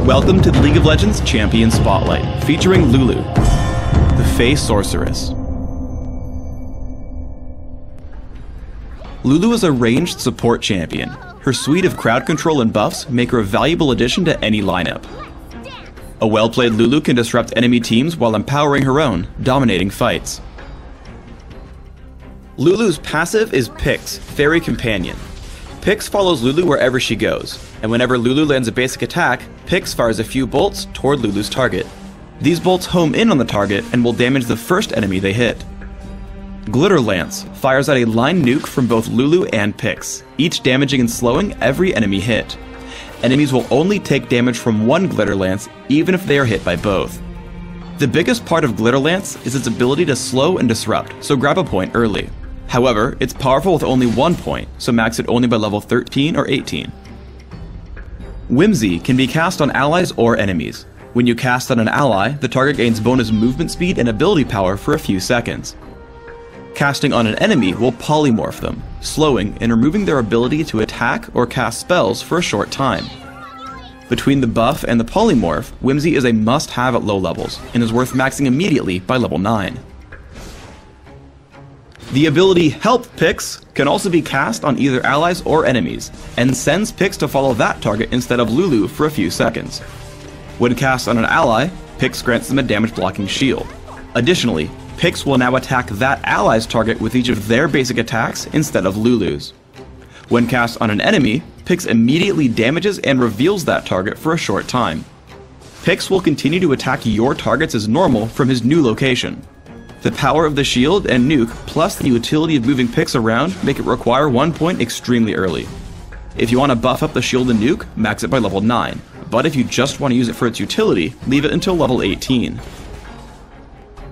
Welcome to the League of Legends Champion Spotlight, featuring Lulu, the Fey Sorceress. Lulu is a ranged support champion. Her suite of crowd control and buffs make her a valuable addition to any lineup. A well-played Lulu can disrupt enemy teams while empowering her own, dominating fights. Lulu's passive is Pix, Fairy Companion. Pix follows Lulu wherever she goes, and whenever Lulu lands a basic attack, Pix fires a few bolts toward Lulu's target. These bolts home in on the target and will damage the first enemy they hit. Glitter Lance fires out a line nuke from both Lulu and Pix, each damaging and slowing every enemy hit. Enemies will only take damage from one Glitter Lance, even if they are hit by both. The biggest part of Glitter Lance is its ability to slow and disrupt, so grab a point early. However, it's powerful with only 1 point, so max it only by level 13 or 18. Whimsy can be cast on allies or enemies. When you cast on an ally, the target gains bonus movement speed and ability power for a few seconds. Casting on an enemy will polymorph them, slowing and removing their ability to attack or cast spells for a short time. Between the buff and the polymorph, Whimsy is a must-have at low levels, and is worth maxing immediately by level 9. The ability Help Pix can also be cast on either allies or enemies, and sends Pix to follow that target instead of Lulu for a few seconds. When cast on an ally, Pix grants them a damage-blocking shield. Additionally, Pix will now attack that ally's target with each of their basic attacks instead of Lulu's. When cast on an enemy, Pix immediately damages and reveals that target for a short time. Pix will continue to attack your targets as normal from his new location. The power of the shield and nuke plus the utility of moving Pix around make it require 1 point extremely early. If you want to buff up the shield and nuke, max it by level 9, but if you just want to use it for its utility, leave it until level 18.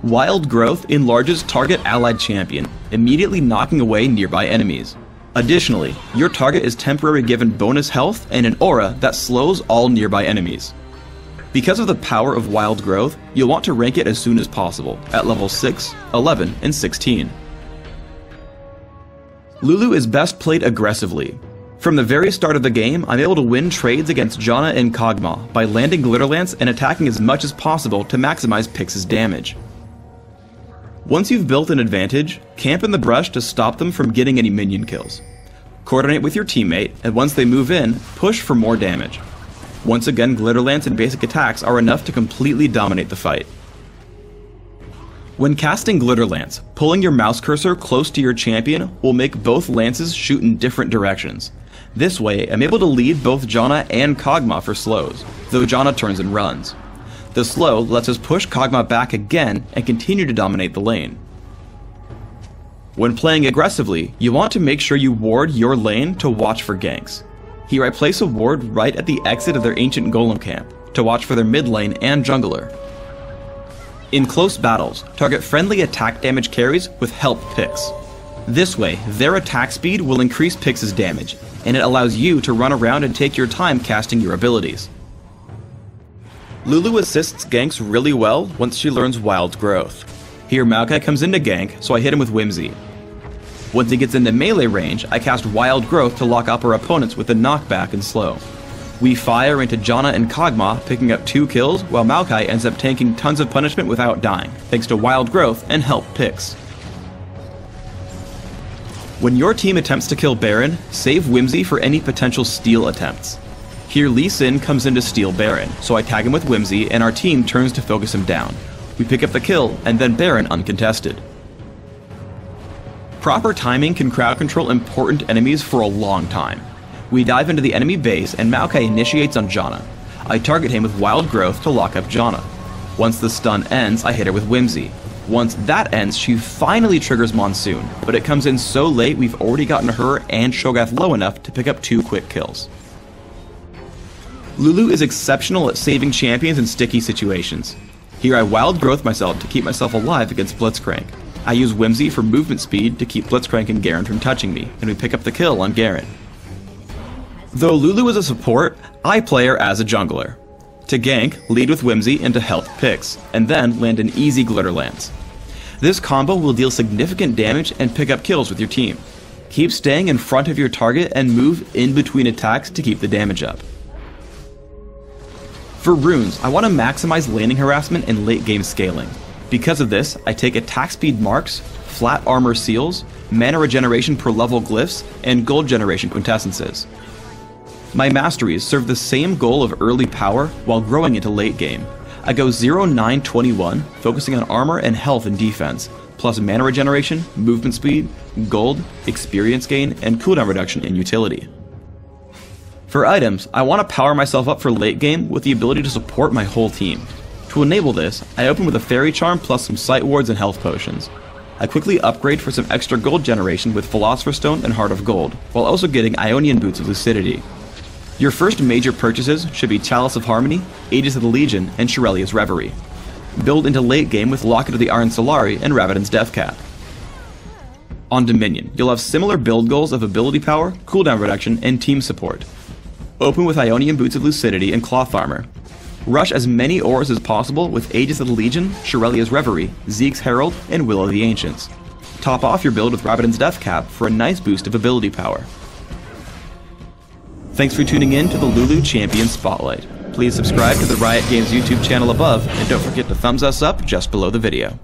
Wild Growth enlarges target allied champion, immediately knocking away nearby enemies. Additionally, your target is temporarily given bonus health and an aura that slows all nearby enemies. Because of the power of Wild Growth, you'll want to rank it as soon as possible, at level 6, 11, and 16. Lulu is best played aggressively. From the very start of the game, I'm able to win trades against Janna and Kog'Maw by landing Glitter Lance and attacking as much as possible to maximize Pix's damage. Once you've built an advantage, camp in the brush to stop them from getting any minion kills. Coordinate with your teammate, and once they move in, push for more damage. Once again, Glitter Lance and basic attacks are enough to completely dominate the fight. When casting Glitter Lance, pulling your mouse cursor close to your champion will make both lances shoot in different directions. This way, I'm able to lead both Janna and Kog'Maw for slows, though Janna turns and runs. The slow lets us push Kog'Maw back again and continue to dominate the lane. When playing aggressively, you want to make sure you ward your lane to watch for ganks. Here I place a ward right at the exit of their ancient golem camp, to watch for their mid lane and jungler. In close battles, target friendly attack damage carries with Help Pix. This way, their attack speed will increase Pix's damage, and it allows you to run around and take your time casting your abilities. Lulu assists ganks really well once she learns Wild Growth. Here Maokai comes into gank, so I hit him with Whimsy. Once he gets into melee range, I cast Wild Growth to lock up our opponents with a knockback and slow. We fire into Janna and Kog'Maw, picking up 2 kills, while Maokai ends up tanking tons of punishment without dying, thanks to Wild Growth and Help Pix. When your team attempts to kill Baron, save Whimsy for any potential steal attempts. Here Lee Sin comes in to steal Baron, so I tag him with Whimsy and our team turns to focus him down. We pick up the kill, and then Baron uncontested. Proper timing can crowd control important enemies for a long time. We dive into the enemy base and Maokai initiates on Janna. I target him with Wild Growth to lock up Janna. Once the stun ends, I hit her with Whimsy. Once that ends, she finally triggers Monsoon, but it comes in so late we've already gotten her and Sho'ghath low enough to pick up 2 quick kills. Lulu is exceptional at saving champions in sticky situations. Here I Wild Growth myself to keep myself alive against Blitzcrank. I use Whimsy for movement speed to keep Blitzcrank and Garen from touching me, and we pick up the kill on Garen. Though Lulu is a support, I play her as a jungler. To gank, lead with Whimsy and to Help Pix, and then land an easy Glitter Lance. This combo will deal significant damage and pick up kills with your team. Keep staying in front of your target and move in between attacks to keep the damage up. For runes, I want to maximize laning harassment and late game scaling. Because of this, I take attack speed marks, flat armor seals, mana regeneration per level glyphs, and gold generation quintessences. My masteries serve the same goal of early power while growing into late game. I go 0-9-21, focusing on armor and health and defense, plus mana regeneration, movement speed, gold, experience gain, and cooldown reduction in utility. For items, I want to power myself up for late game with the ability to support my whole team. To enable this, I open with a Fairy Charm plus some Sight Wards and health potions. I quickly upgrade for some extra gold generation with Philosopher's Stone and Heart of Gold, while also getting Ionian Boots of Lucidity. Your first major purchases should be Chalice of Harmony, Aegis of the Legion, and Shirelia's Reverie. Build into late game with Locket of the Iron Solari and Rabadon's Deathcap. On Dominion, you'll have similar build goals of ability power, cooldown reduction, and team support. Open with Ionian Boots of Lucidity and Cloth Armor. Rush as many ores as possible with Aegis of the Legion, Shirelia's Reverie, Zeke's Herald, and Will of the Ancients. Top off your build with Rabadon's Deathcap for a nice boost of ability power. Thanks for tuning in to the Lulu Champion Spotlight. Please subscribe to the Riot Games YouTube channel above, and don't forget to thumbs us up just below the video.